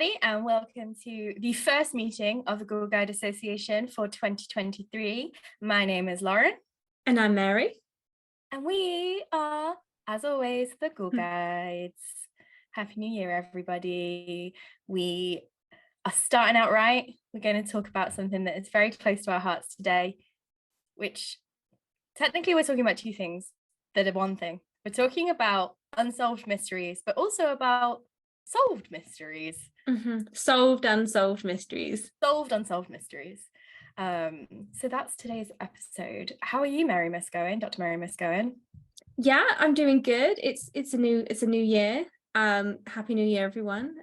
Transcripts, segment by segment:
everybody, and welcome to the first meeting of the Ghoul Guides Association for 2023. My name is Lauren. And I'm Mary. And we are, as always, the Ghoul Guides. Happy New Year, everybody. We are starting out right. We're going to talk about something that is very close to our hearts today, which technically we're talking about two things that are one thing. We're talking about unsolved mysteries, but also about solved mysteries. Solved unsolved mysteries. Solved unsolved mysteries. So that's today's episode. How are you, Mary Miscohen, Dr. Mary Miscohen? Yeah, I'm doing good. It's a new year. Happy New Year, everyone.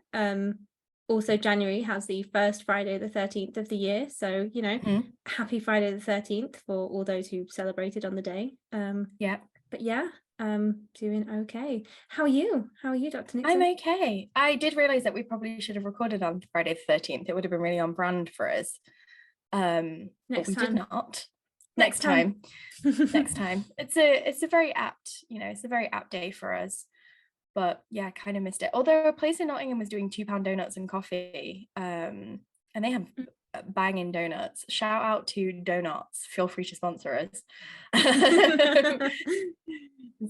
Also January has the first Friday the 13th of the year, so happy Friday the 13th for all those who celebrated on the day. Doing okay. How are you, Dr. Nixon? I'm okay. I did realize that we probably should have recorded on Friday the 13th. It would have been really on brand for us. But we did not. Next time. Next time. It's a very apt, it's a very apt day for us. But yeah, I kind of missed it. Although a place in Nottingham was doing £2 donuts and coffee, and they have banging donuts. Shout out to Donuts. Feel free to sponsor us.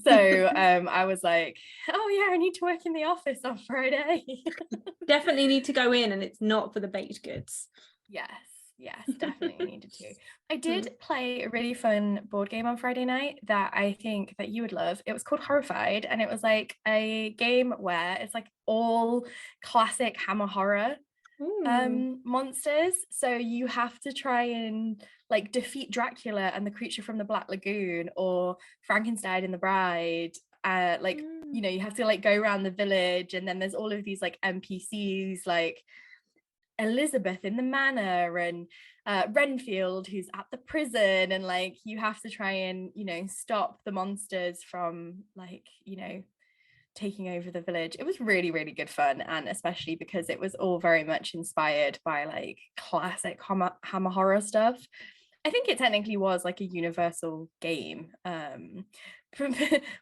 So I was like, oh yeah, I need to work in the office on Friday. Definitely need to go in, and it's not for the baked goods. Yes, definitely needed to. I did play a really fun board game on Friday night that I think that you would love. It was called Horrified, and it was like a game where it's like all classic Hammer horror monsters. So you have to try and like defeat Dracula and the creature from the Black Lagoon, or Frankenstein and the Bride. You have to like go around the village, and then there's all of these like NPCs like Elizabeth in the manor and Renfield who's at the prison, and like you have to try and stop the monsters from taking over the village. It was really, really good fun, and especially because it was all very much inspired by like classic Hammer horror stuff. I think it technically was like a universal game,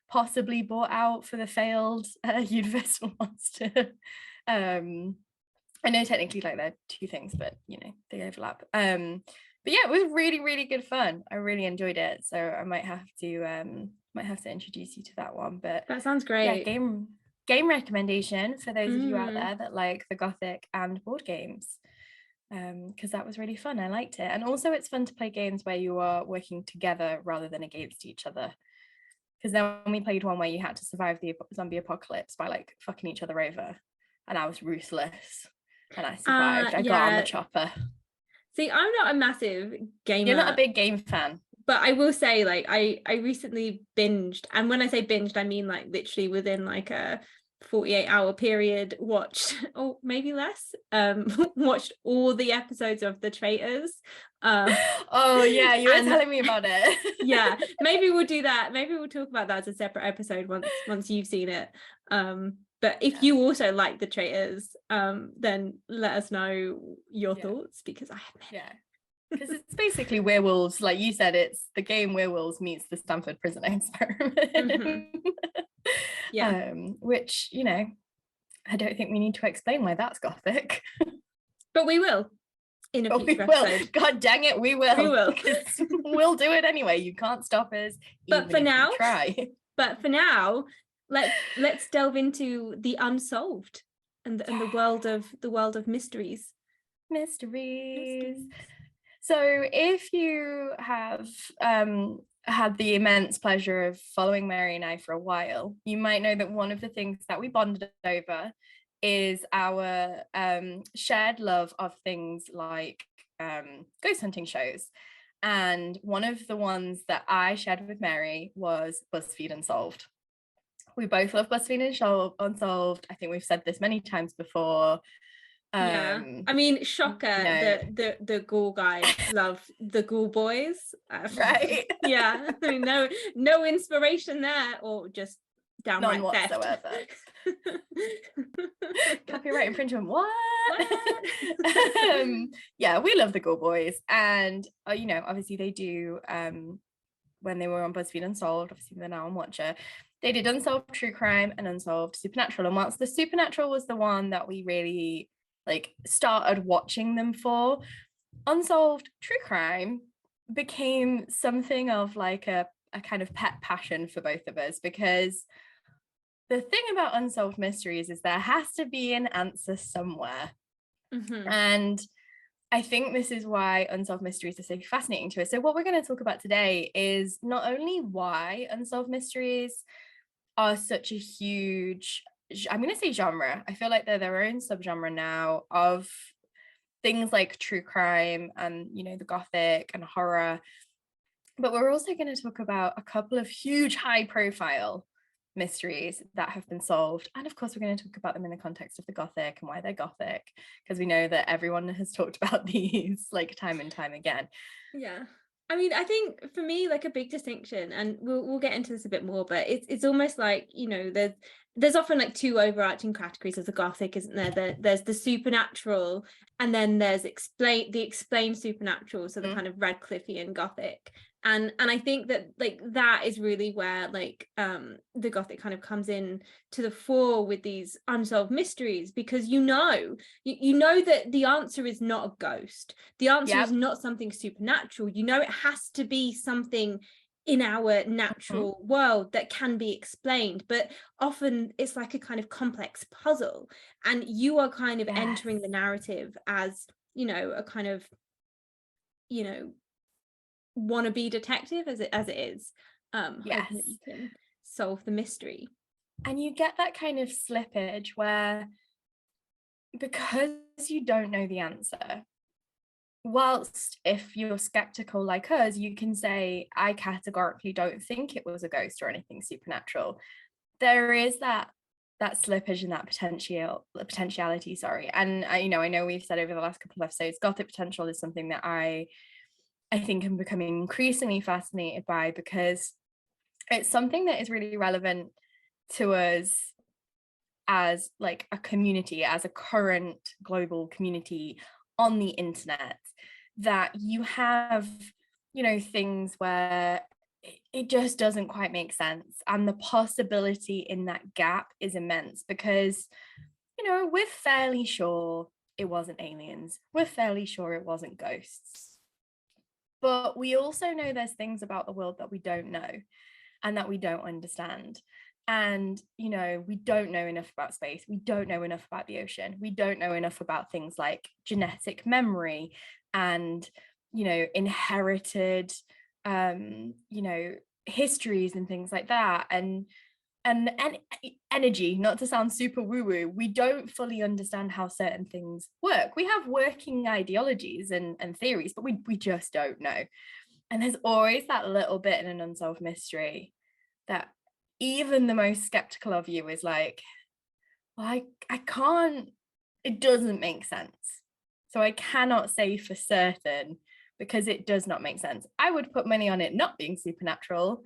possibly bought out for the failed Universal Monster. I know technically like they're two things, but they overlap. But yeah, it was really, really good fun. I really enjoyed it. So I might have to introduce you to that one. But that sounds great. Yeah, game recommendation for those of you out there that like the Gothic and board games. Because that was really fun. I liked it. And also it's fun to play games where you are working together rather than against each other. Because then we played one where you had to survive the zombie apocalypse by like fucking each other over, and I was ruthless. And I survived. I got on the chopper. See, I'm not a massive gamer. You're not a big game fan. But I will say, like, I recently binged. And when I say binged, I mean, like, literally within, like, a 48-hour period, watched, or maybe less, watched all the episodes of The Traitors. Oh, yeah, you were telling me about it. Yeah, maybe we'll do that. Maybe we'll talk about that as a separate episode once you've seen it. But if you also like The Traitors, then let us know your thoughts, because I have many. Yeah, because it's basically werewolves. Like you said, it's the game Werewolves meets the Stanford Prison Experiment. Yeah. Which, I don't think we need to explain why that's Gothic. But we will. In a future episode. God dang it, we will. We will. We'll do it anyway. You can't stop us. But for now, try. But for now, let's delve into the unsolved and the world of mysteries. So if you have had the immense pleasure of following Mary and I for a while, you might know that one of the things that we bonded over is our shared love of things like ghost hunting shows. And one of the ones that I shared with Mary was BuzzFeed Unsolved. We both love BuzzFeed Unsolved. I think we've said this many times before. I mean, shocker, the Ghoul guys love the Ghoul boys. Right. Yeah. I mean, no inspiration there, or just downright none theft. Whatsoever. Copyright infringement. What? Yeah, we love the Ghoul boys, and obviously they do when they were on BuzzFeed Unsolved, obviously they're now on Watcher, they did Unsolved True Crime and Unsolved Supernatural. And whilst the Supernatural was the one that we really like started watching them for, Unsolved true crime became something of like a kind of pet passion for both of us, because the thing about unsolved mysteries is there has to be an answer somewhere. And I think this is why unsolved mysteries are so fascinating to us. So what we're going to talk about today is not only why unsolved mysteries are such a huge, I'm going to say genre. I feel like they're their own subgenre now of things like true crime and, you know, the Gothic and horror. But we're also going to talk about a couple of huge high profile mysteries that have been solved. And of course, we're going to talk about them in the context of the Gothic and why they're Gothic, because we know that everyone has talked about these like time and time again. Yeah. I mean, I think for me, like a big distinction, and we'll get into this a bit more, but it's almost like, you know, there's often like two overarching categories of the Gothic, isn't there? There's the supernatural, and then there's the explained supernatural, so the kind of Radcliffean Gothic. And I think that like that is really where like the Gothic kind of comes in to the fore with these unsolved mysteries, because you know that the answer is not a ghost, the answer is not something supernatural, you know it has to be something in our natural world that can be explained, but often it's like a kind of complex puzzle, and you are kind of entering the narrative as, you know, a kind of, you know, wannabe detective as it is, hoping that you can solve the mystery. And you get that kind of slippage where, because you don't know the answer, whilst if you're skeptical like us, you can say, I categorically don't think it was a ghost or anything supernatural, there is that slippage and that potentiality, sorry. And I know we've said over the last couple of episodes, Gothic potential is something that I think I'm becoming increasingly fascinated by, because it's something that is really relevant to us as like a community, as a current global community on the internet, that you have, you know, things where it just doesn't quite make sense, and the possibility in that gap is immense, because, you know, we're fairly sure it wasn't aliens, we're fairly sure it wasn't ghosts, but we also know there's things about the world that we don't know and that we don't understand. And, you know, we don't know enough about space. We don't know enough about the ocean. We don't know enough about things like genetic memory and, you know, inherited, you know, histories and things like that. And energy, not to sound super woo-woo, we don't fully understand how certain things work. We have working ideologies and theories, but we just don't know. And there's always that little bit in an unsolved mystery that even the most skeptical of you is like, well, I can't, it doesn't make sense. So I cannot say for certain, because it does not make sense. I would put money on it not being supernatural,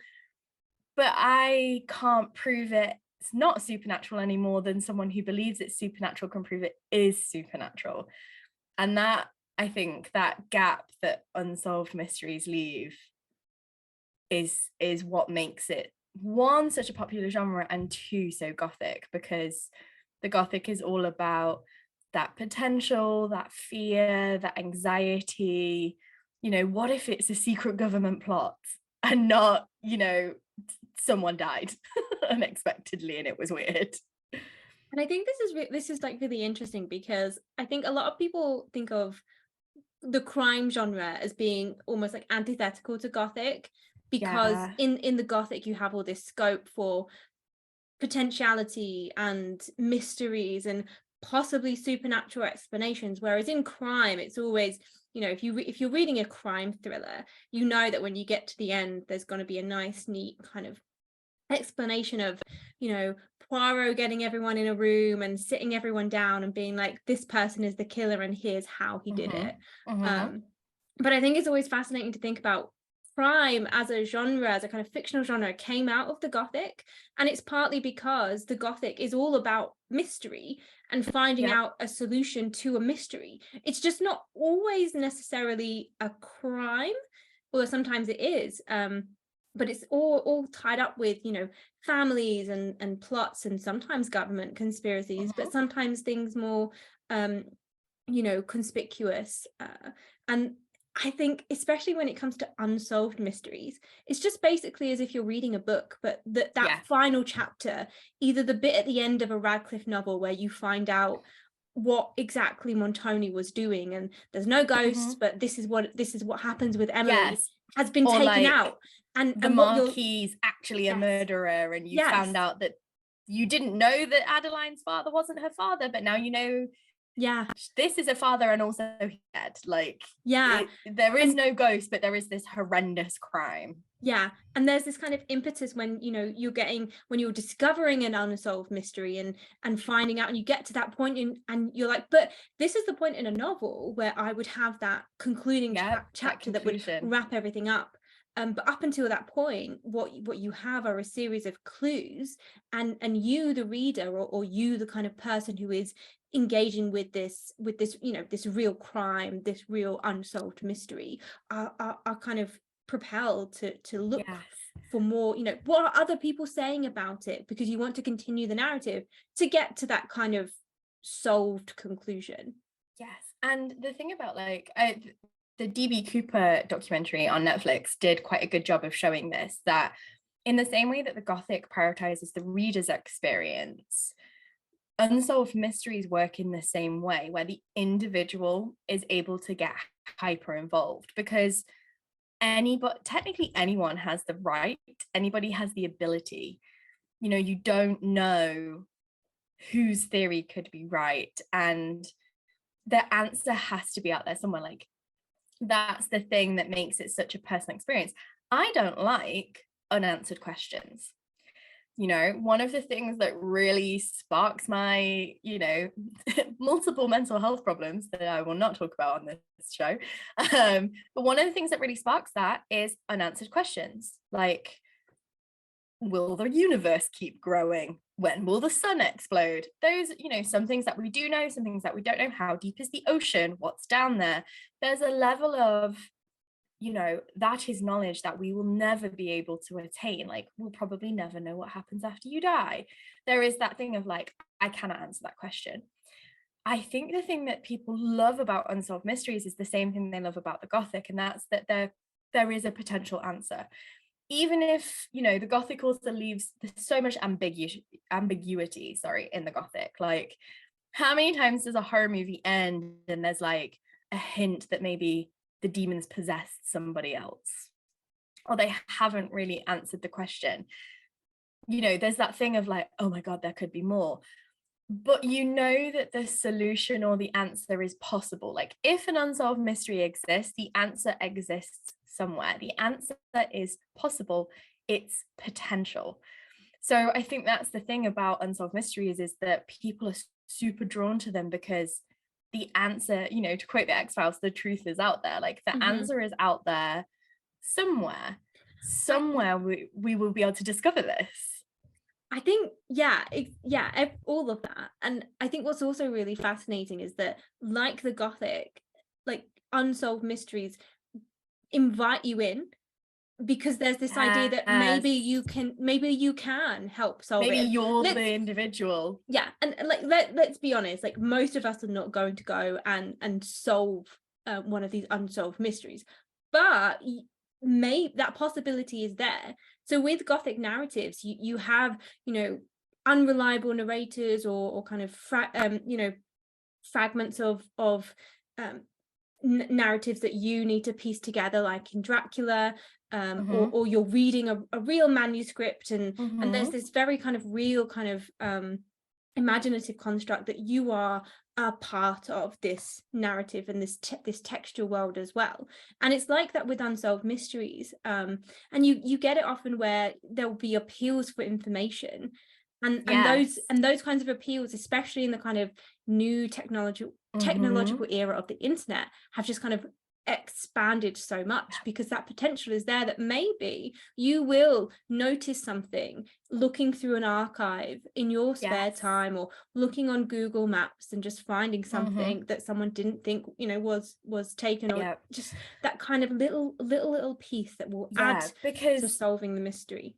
but I can't prove it's not supernatural any more than someone who believes it's supernatural can prove it is supernatural. And that, I think, that gap that unsolved mysteries leave is what makes it, one, such a popular genre, and two, so Gothic, because the Gothic is all about that potential, that fear, that anxiety. You know, what if it's a secret government plot and not, you know, someone died unexpectedly and it was weird. And I think this is like really interesting, because I think a lot of people think of the crime genre as being almost like antithetical to Gothic, because in the Gothic you have all this scope for potentiality and mysteries and possibly supernatural explanations, whereas in crime it's always, you know, if you're reading a crime thriller, you know that when you get to the end there's going to be a nice neat kind of explanation of, you know, Poirot getting everyone in a room and sitting everyone down and being like, this person is the killer and here's how he did it. But I think it's always fascinating to think about crime as a genre, as a kind of fictional genre, came out of the Gothic, and it's partly because the Gothic is all about mystery and finding out a solution to a mystery. It's just not always necessarily a crime, although sometimes it is, but it's all tied up with, you know, families and plots, and sometimes government conspiracies, but sometimes things more conspicuous, and I think especially when it comes to unsolved mysteries, it's just basically as if you're reading a book, but that final chapter, either the bit at the end of a Radcliffe novel where you find out what exactly Montoni was doing, and there's no ghosts, but this is what happens with Emily, has been or taken out, and the Marquis actually a murderer, and you found out that you didn't know that Adeline's father wasn't her father, but now you know this is a father and also dead. There is no ghost, but there is this horrendous crime. And there's this kind of impetus when you're discovering an unsolved mystery and finding out, and you get to that point and you're like, but this is the point in a novel where I would have that concluding chapter that would wrap everything up. But up until that point, what you have are a series of clues, and you, the reader, or you, the kind of person who is engaging with this this real crime, this real unsolved mystery, are kind of propelled to look for more, what are other people saying about it, because you want to continue the narrative to get to that kind of solved conclusion. And the thing about the DB Cooper documentary on Netflix did quite a good job of showing this, that in the same way that the Gothic prioritizes the reader's experience, unsolved mysteries work in the same way, where the individual is able to get hyper involved, because technically anyone has the right, anybody has the ability, you don't know whose theory could be right, and the answer has to be out there somewhere. That's the thing that makes it such a personal experience. I don't like unanswered questions. One of the things that really sparks my, multiple mental health problems that I will not talk about on this show. But one of the things that really sparks that is unanswered questions. Will the universe keep growing? When will the sun explode? Those, some things that we do know, some things that we don't know. How deep is the ocean? What's down there? There's a level of, that is knowledge that we will never be able to attain. We'll probably never know what happens after you die. There is that thing of I cannot answer that question. I think the thing that people love about unsolved mysteries is the same thing they love about the Gothic, and that's that there is a potential answer. Even if, the Gothic also leaves so much ambiguity, in the Gothic. How many times does a horror movie end and there's a hint that maybe the demons possessed somebody else, or they haven't really answered the question? There's that thing of oh my God, there could be more. But that the solution or the answer is possible. If an unsolved mystery exists, the answer exists somewhere. The answer is possible. It's potential. So I think that's the thing about unsolved mysteries, is that people are super drawn to them because the answer, to quote the X-Files, the truth is out there. The answer is out there somewhere. We will be able to discover this. I think, all of that. And I think what's also really fascinating is that, like the Gothic, unsolved mysteries invite you in, because there's this idea that maybe you can help solve it. Maybe you're the individual. And let's be honest, most of us are not going to go and solve one of these unsolved mysteries, but that possibility is there. So with Gothic narratives, you have unreliable narrators, or kind of fragments of narratives that you need to piece together, like in Dracula, or you're reading a real manuscript, and there's this very kind of real kind of imaginative construct that you are a part of this narrative and this textual world as well. And it's like that with unsolved mysteries, and you get it often where there will be appeals for information, and those kinds of appeals, especially in the kind of new technological era of the internet, have just kind of expanded so much, because that potential is there, that maybe you will notice something looking through an archive in your spare time, or looking on Google Maps and just finding something that someone didn't think was taken, or just that kind of little piece that will add to solving the mystery.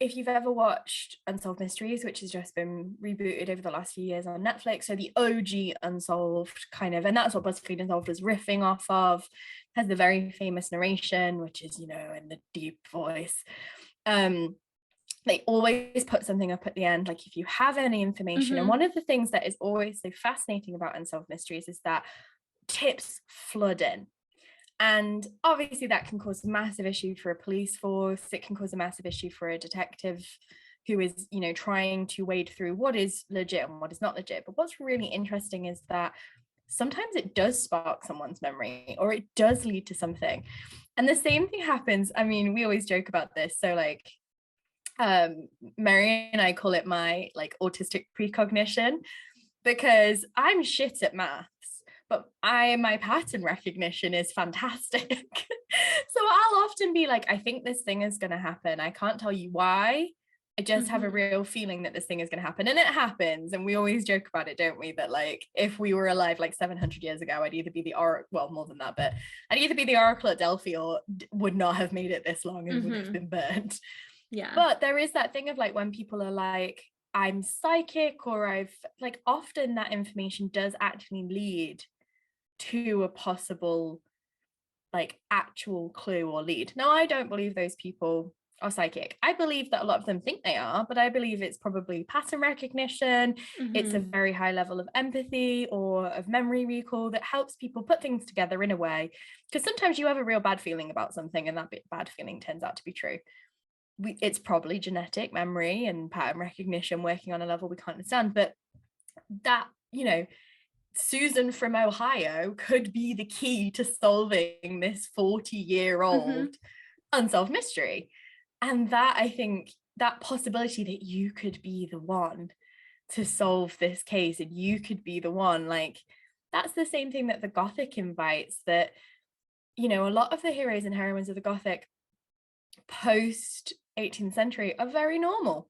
if you've ever watched Unsolved Mysteries, which has just been rebooted over the last few years on Netflix, so the OG Unsolved kind of, and that's what BuzzFeed Unsolved is riffing off of, has the very famous narration, which is, you know, in the deep voice. They always put something up at the end, like if you have any information. And one of the things that is always so fascinating about Unsolved Mysteries is that tips flood in. And obviously that can cause a massive issue for a police force. It can cause a massive issue for a detective who is, you know, trying to wade through what is legit and what is not legit. But what's really interesting is that sometimes it does spark someone's memory, or it does lead to something. And the same thing happens. I mean, we always joke about this. So like, Mary and I call it my like autistic precognition, because I'm shit at maths, but my pattern recognition is fantastic. So I'll often be like, I think this thing is going to happen. I can't tell you why. I just have a real feeling that this thing is going to happen, and it happens. And we always joke about it, don't we? That like, if we were alive like 700 years ago, I'd either be the oracle, well, more than that, but I'd either be the oracle at Delphi or would not have made it this long and would have been burnt. Yeah. But there is that thing of like, when people are like, I'm psychic, or I've like, often that information does actually lead to a possible like actual clue or lead. Now, I don't believe those people are psychic. I believe that a lot of them think they are, but I believe it's probably pattern recognition. It's a very high level of empathy or of memory recall that helps people put things together in a way. Because sometimes you have a real bad feeling about something, and that bad feeling turns out to be true. It's probably genetic memory and pattern recognition working on a level we can't understand, but that, you know, Susan from Ohio could be the key to solving this 40-year-old unsolved mystery. And that, I think, that possibility that you could be the one to solve this case, and you could be the one, like, that's the same thing that the Gothic invites, that, you know, a lot of the heroes and heroines of the Gothic post 18th century are very normal.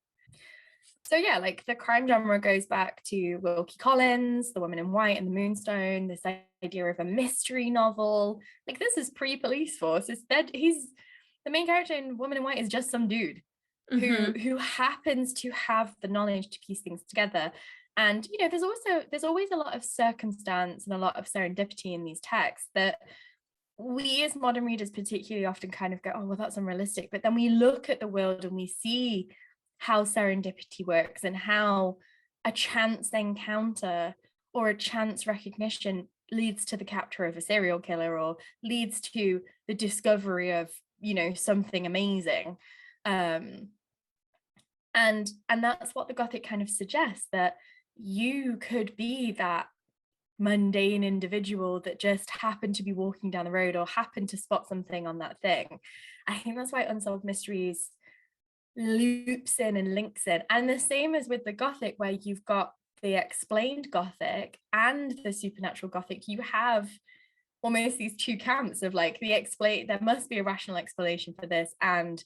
So yeah, like the crime genre goes back to Wilkie Collins, The Woman in White and the Moonstone, this idea of a mystery novel. Like, this is pre-police force. It's that he's the main character in Woman in White is just some dude who happens to have the knowledge to piece things together. And you know, there's always a lot of circumstance and a lot of serendipity in these texts that we as modern readers particularly often kind of go, oh, well, that's unrealistic. But then we look at the world and we see how serendipity works, and how a chance encounter or a chance recognition leads to the capture of a serial killer, or leads to the discovery of, you know, something amazing. And that's what the Gothic kind of suggests, that you could be that mundane individual that just happened to be walking down the road or happened to spot something on that thing. I think that's why Unsolved Mysteries loops in and links in. And the same as with the Gothic, where you've got the explained Gothic and the supernatural Gothic. You have almost these two camps of like, there must be a rational explanation for this, and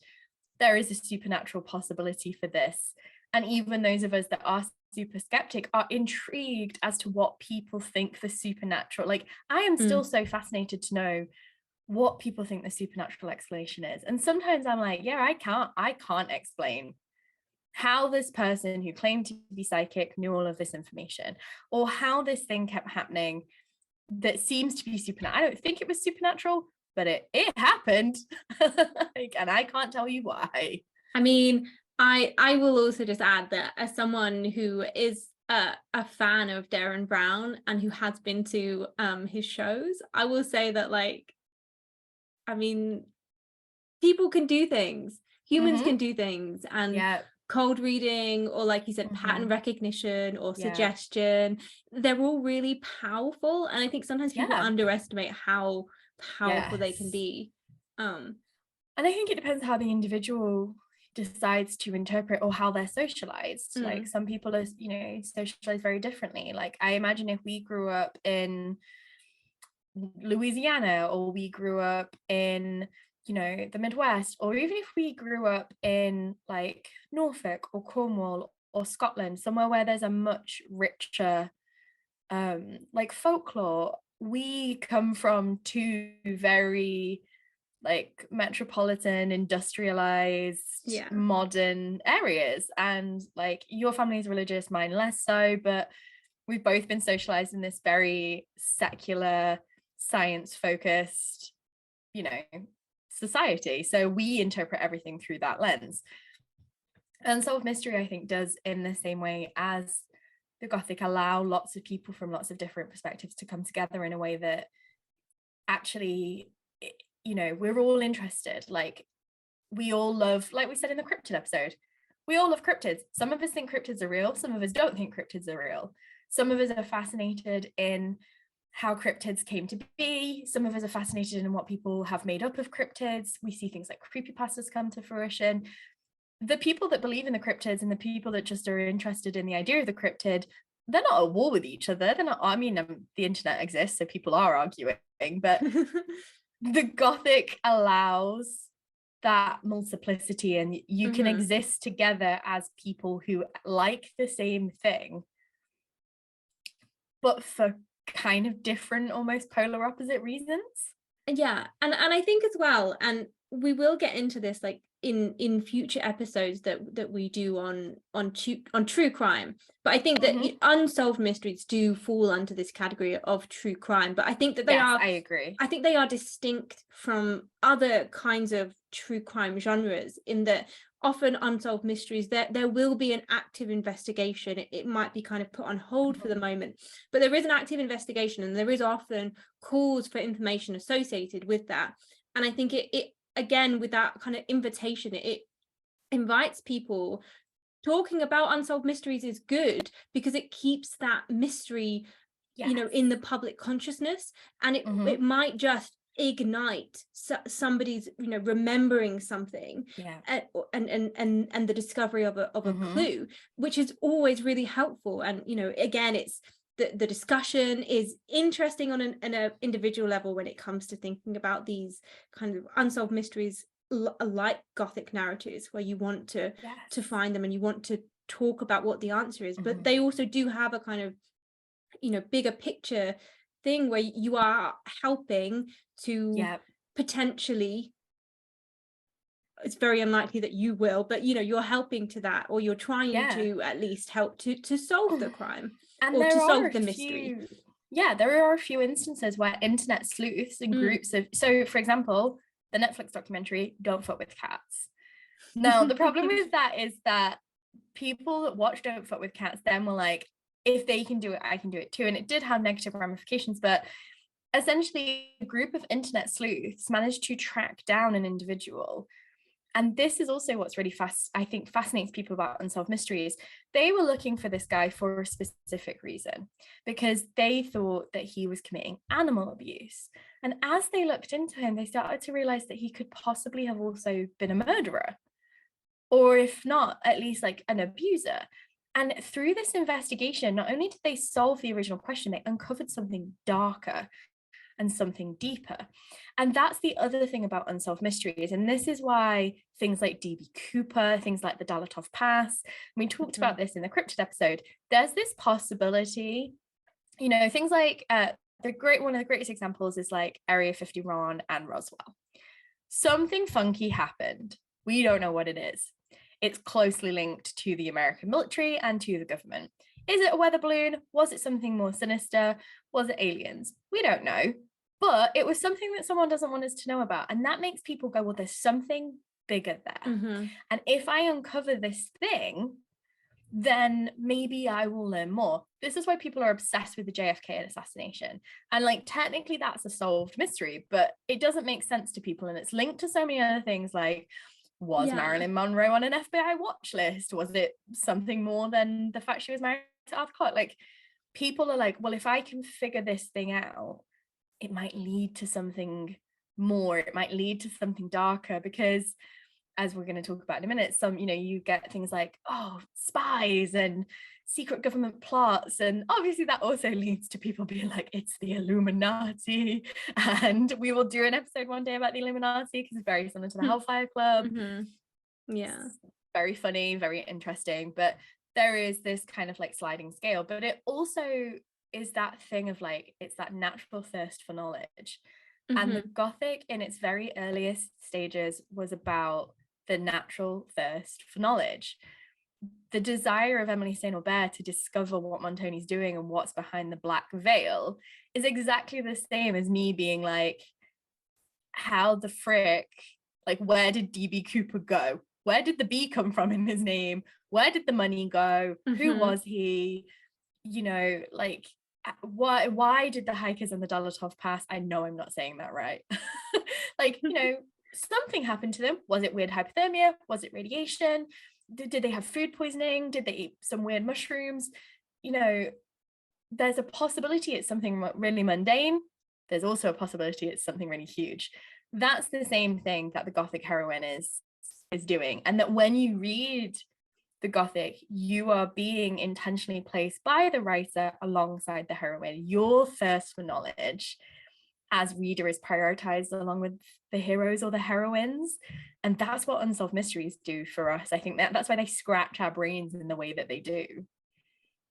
there is a supernatural possibility for this. And even those of us that are super skeptic are intrigued as to what people think the supernatural, like, I am still so fascinated to know what people think the supernatural explanation is. And sometimes I'm like, yeah, I can't explain how this person who claimed to be psychic knew all of this information, or how this thing kept happening that seems to be supernatural. I don't think it was supernatural, but it happened. Like, and I can't tell you why. I mean, I will also just add that as someone who is a fan of Darren Brown and who has been to his shows, I will say that, like, I mean, people can do things, humans can do things, and cold reading, or like you said, pattern recognition or suggestion, they're all really powerful. And I think sometimes people underestimate how powerful they can be. And I think it depends how the individual decides to interpret, or how they're socialized. Like, some people are, you know, socialized very differently. Like, I imagine if we grew up in Louisiana, or we grew up in, you know, the Midwest, or even if we grew up in like Norfolk or Cornwall or Scotland, somewhere where there's a much richer like folklore, we come from two very like metropolitan, industrialized, modern areas. And like your family is religious, mine less so, but we've both been socialized in this very secular, science focused, you know, society. So we interpret everything through that lens. Unsolved Mystery, I think, does in the same way as the Gothic allow lots of people from lots of different perspectives to come together in a way that actually, you know, we're all interested. Like we all love, like we said in the cryptid episode, we all love cryptids. Some of us think cryptids are real. Some of us don't think cryptids are real. Some of us are fascinated in how cryptids came to be. Some of us are fascinated in what people have made up of cryptids. We see things like creepypastas come to fruition. The people that believe in the cryptids and the people that just are interested in the idea of the cryptid, they're not at war with each other. They're not, I mean, the internet exists, so people are arguing, but the Gothic allows that multiplicity, and you can exist together as people who like the same thing, but for kind of different, almost polar opposite reasons. Yeah, and I think as well, and we will get into this like in future episodes that we do on true crime, but I think that unsolved mysteries do fall under this category of true crime, but I think that I agree. I think they are distinct from other kinds of true crime genres in that often unsolved mysteries, there will be an active investigation. It might be kind of put on hold for the moment, but there is an active investigation, and there is often calls for information associated with that. And I think it again, with that kind of invitation, it invites people. Talking about unsolved mysteries is good because it keeps that mystery, you know, in the public consciousness, and it might just ignite somebody's, you know, remembering something, and the discovery of a clue, which is always really helpful. And you know, again, it's the discussion is interesting on an individual level when it comes to thinking about these kind of unsolved mysteries, like Gothic narratives, where you want to find them and you want to talk about what the answer is, but they also do have a kind of, you know, bigger picture thing where you are helping to potentially, it's very unlikely that you will, but you know, you're helping to that, or you're trying to at least help to solve the crime, and or to solve the mystery. There are a few instances where internet sleuths and groups of, so for example, the Netflix documentary Don't Fuck with Cats. Now the problem with that is that people that watch Don't Fuck with Cats then were like, if they can do it, I can do it too. And it did have negative ramifications, but essentially a group of internet sleuths managed to track down an individual. And this is also what's really I think fascinates people about unsolved mysteries. They were looking for this guy for a specific reason, because they thought that he was committing animal abuse. And as they looked into him, they started to realize that he could possibly have also been a murderer, or if not, at least like an abuser. And through this investigation, not only did they solve the original question, they uncovered something darker and something deeper. And that's the other thing about unsolved mysteries. And this is why things like DB Cooper, things like the Dalatov Pass, we talked about this in the cryptid episode, there's this possibility, you know, things like one of the greatest examples is like Area 51 and Roswell. Something funky happened. We don't know what it is. It's closely linked to the American military and to the government. Is it a weather balloon? Was it something more sinister? Was it aliens? We don't know. But it was something that someone doesn't want us to know about. And that makes people go, well, there's something bigger there. And if I uncover this thing, then maybe I will learn more. This is why people are obsessed with the JFK assassination. And like, technically that's a solved mystery, but it doesn't make sense to people. And it's linked to so many other things like, was Marilyn Monroe on an FBI watch list? Was it something more than the fact she was married to Arthur Clarke? Like, people are like, well, if I can figure this thing out, it might lead to something more. It might lead to something darker, because as we're going to talk about in a minute, some, you know, you get things like, oh, spies and secret government plots. And obviously that also leads to people being like, it's the Illuminati. And we will do an episode one day about the Illuminati, because it's very similar to the Hellfire Club. It's very funny, very interesting. But there is this kind of like sliding scale. But it also is that thing of like, it's that natural thirst for knowledge. And the Gothic in its very earliest stages was about the natural thirst for knowledge. The desire of Emily St. Aubert to discover what Montoni's doing and what's behind the black veil is exactly the same as me being like, how the frick, like, where did DB Cooper go? Where did the B come from in his name? Where did the money go? Who was he? You know, like, why did the hikers and the Dalatov pass? I know I'm not saying that right. Like, you know, something happened to them. Was it weird hypothermia? Was it radiation? Did they have food poisoning? Did they eat some weird mushrooms? You know, there's a possibility it's something really mundane. There's also a possibility it's something really huge. That's the same thing that the Gothic heroine is doing. And that when you read the Gothic, you are being intentionally placed by the writer alongside the heroine. Your thirst for knowledge as reader is prioritized along with the heroes or the heroines. And that's what Unsolved Mysteries do for us. I think that's why they scratch our brains in the way that they do,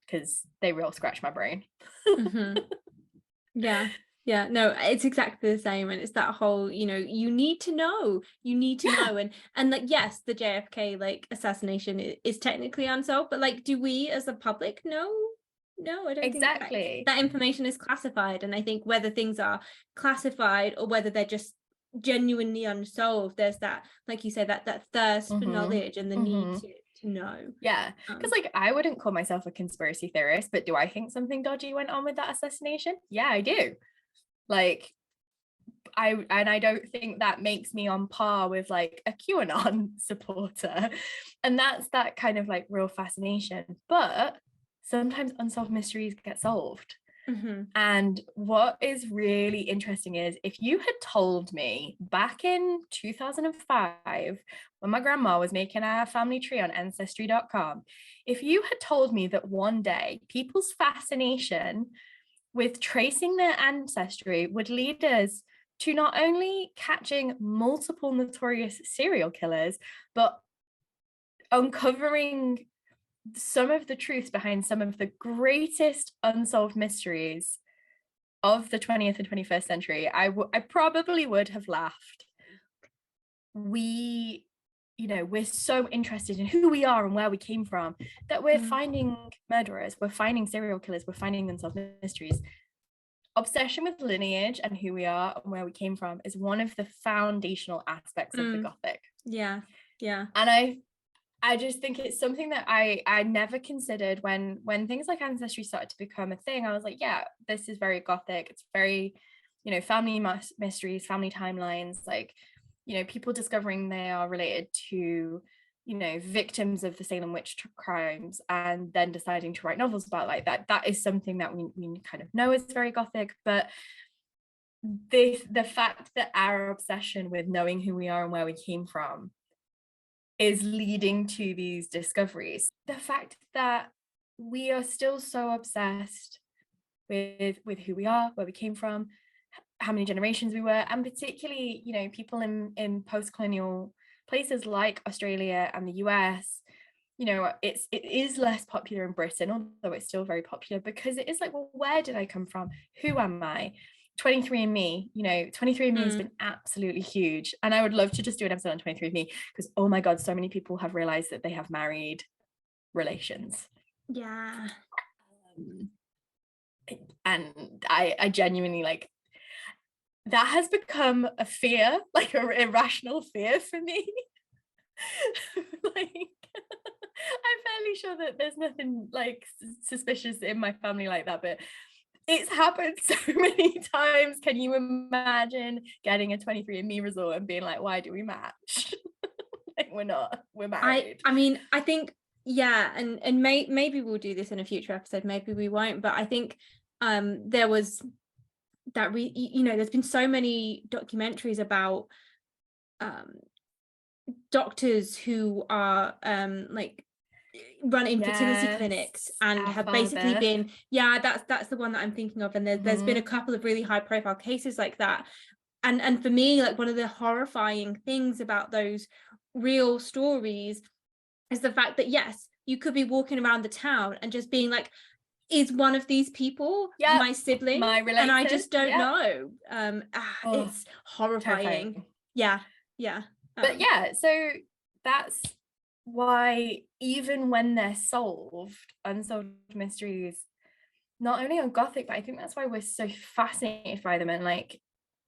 because they real scratch my brain. Yeah, no, it's exactly the same. And it's that whole, you know, you need to know. And like, yes, the JFK like assassination is technically unsolved, but like, do we as a public know? No, I don't exactly think that information is classified. And I think whether things are classified or whether they're just genuinely unsolved, there's that, like you said, that thirst for knowledge and the need to know. Yeah, because like, I wouldn't call myself a conspiracy theorist, but do I think something dodgy went on with that assassination? Yeah, I do. Like, I don't think that makes me on par with like a QAnon supporter. And that's that kind of like real fascination. But sometimes unsolved mysteries get solved. And what is really interesting is, if you had told me back in 2005, when my grandma was making our family tree on ancestry.com, if you had told me that one day people's fascination with tracing their ancestry would lead us to not only catching multiple notorious serial killers, but uncovering some of the truths behind some of the greatest unsolved mysteries of the 20th and 21st century, I probably would have laughed. We're so interested in who we are and where we came from that we're finding murderers, we're finding serial killers, we're finding unsolved mysteries. Obsession with lineage and who we are and where we came from is one of the foundational aspects of the Gothic. Yeah. And I just think it's something that I never considered when things like ancestry started to become a thing. I was like, yeah, this is very Gothic. It's very, family mysteries, family timelines, like, people discovering they are related to, victims of the Salem witch crimes and then deciding to write novels about like that. That is something that we kind of know is very Gothic. But the fact that our obsession with knowing who we are and where we came from is leading to these discoveries, the fact that we are still so obsessed with who we are, where we came from, how many generations we were, and particularly, people in post-colonial places like Australia and the US, it is less popular in Britain, although it's still very popular, because it is like, well, where did I come from? Who am I? 23andMe, 23andMe has been absolutely huge. And I would love to just do an episode on 23andMe, because, oh my God, so many people have realized that they have married relations. Yeah. And I genuinely, like, that has become a fear, like an irrational fear for me. Like, I'm fairly sure that there's nothing like suspicious in my family like that, but it's happened so many times. Can you imagine getting a 23andMe result and being like, why do we match? Like, we're married. I mean, I think, yeah, and maybe we'll do this in a future episode, maybe we won't, but I think there was that there's been so many documentaries about doctors who are like run infertility clinics and have basically been, that's the one that I'm thinking of, and there's been a couple of really high profile cases like that, and for me, like, one of the horrifying things about those real stories is the fact that, yes, you could be walking around the town and just being like, is one of these people my sibling, my and I just don't yep. know. It's horrifying. Terrifying. Yeah. But yeah, so that's why even when they're solved, unsolved mysteries, not only on Gothic, but I think that's why we're so fascinated by them, and like,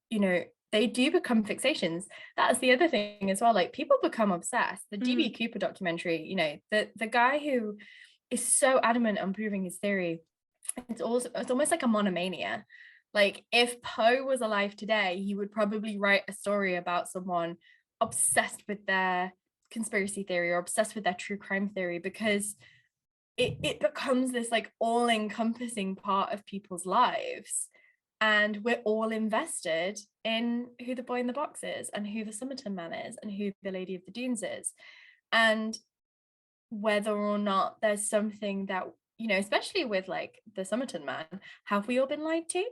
you know, they do become fixations. That's the other thing as well. Like, people become obsessed. The D.B. Cooper documentary, you know, the guy who is so adamant on proving his theory, it's almost like a monomania. Like, if Poe was alive today, he would probably write a story about someone obsessed with their conspiracy theory or obsessed with their true crime theory, because it becomes this like all-encompassing part of people's lives, and we're all invested in who the boy in the box is, and who the Somerton man is, and who the Lady of the Dunes is. And whether or not there's something that, you know, especially with like the Somerton man, have we all been lied to?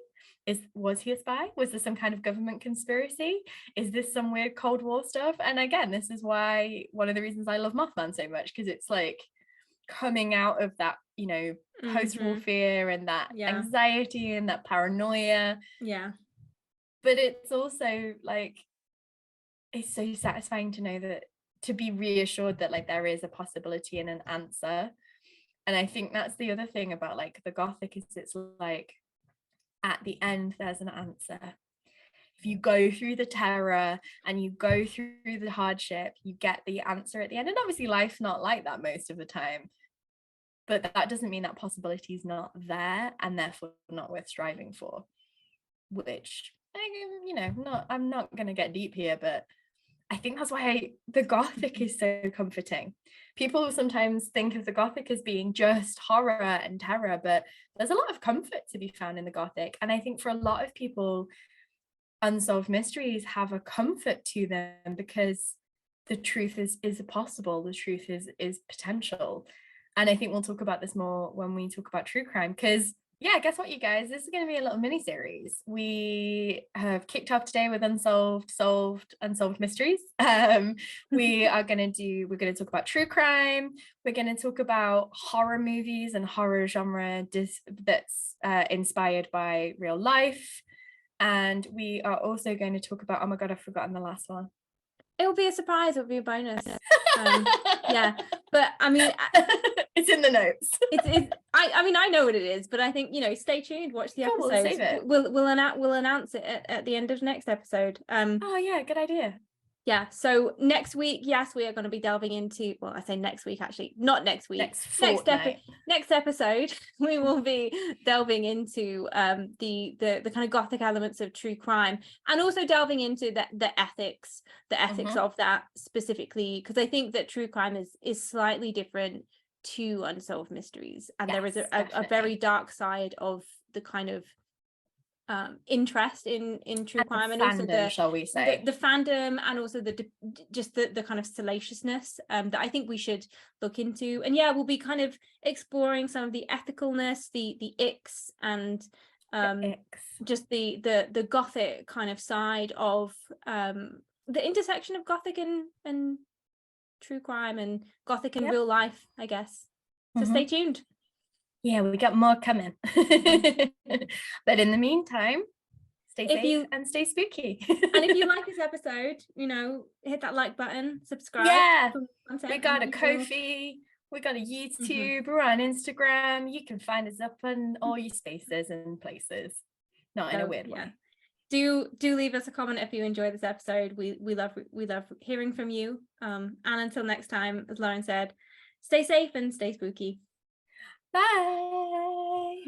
Was he a spy? Was there some kind of government conspiracy? Is this some weird Cold War stuff? And again, this is why one of the reasons I love Mothman so much, because it's like coming out of that, you know, post-war fear and that anxiety and that paranoia. But it's also like, it's so satisfying to know that, to be reassured that like there is a possibility and an answer. And I think that's the other thing about like the Gothic, is it's like at the end there's an answer. If you go through the terror and you go through the hardship, you get the answer at the end. And obviously life's not like that most of the time, but that doesn't mean that possibility is not there, and therefore not worth striving for. Which, you know, I'm not going to get deep here, but I think that's why the Gothic is so comforting. People sometimes think of the Gothic as being just horror and terror, but there's a lot of comfort to be found in the Gothic. And I think for a lot of people, unsolved mysteries have a comfort to them, because the truth is possible, the truth is potential. And I think we'll talk about this more when we talk about true crime, because yeah, guess what, you guys, this is going to be a little mini series. We have kicked off today with unsolved mysteries. We're going to talk about true crime. We're going to talk about horror movies and horror genre that's inspired by real life. And we are also going to talk about, oh my god, I've forgotten the last one. It'll be a surprise, it'll be a bonus. Yeah, but I mean, it's in the notes. I mean, I know what it is, but I think, you know, stay tuned, watch the episodes. We'll save it. We'll announce it at the end of next episode. Oh yeah, good idea. Yeah, so next week, yes, we are going to be delving into, well, I say next week, actually, not next week. Next episode, we will be delving into the kind of Gothic elements of true crime, and also delving into the ethics of that specifically, because I think that true crime is slightly different to unsolved mysteries, and there is a very dark side of the kind of interest in true crime, and fandom, also the, shall we say, the fandom, and also just the kind of salaciousness that I think we should look into. And yeah, we'll be kind of exploring some of the ethicalness, the icks, and just the Gothic kind of side of the intersection of Gothic and true crime, and Gothic in real life, I guess. So stay tuned. Yeah, we got more coming. But in the meantime, stay safe and stay spooky. And if you like this episode, you know, hit that like button, subscribe. Yeah, we got a Ko-fi, we got a YouTube, we're on Instagram. You can find us up on all your spaces and places. Not in a weird way. Do leave us a comment if you enjoy this episode. We love hearing from you. And until next time, as Lauren said, stay safe and stay spooky. Bye.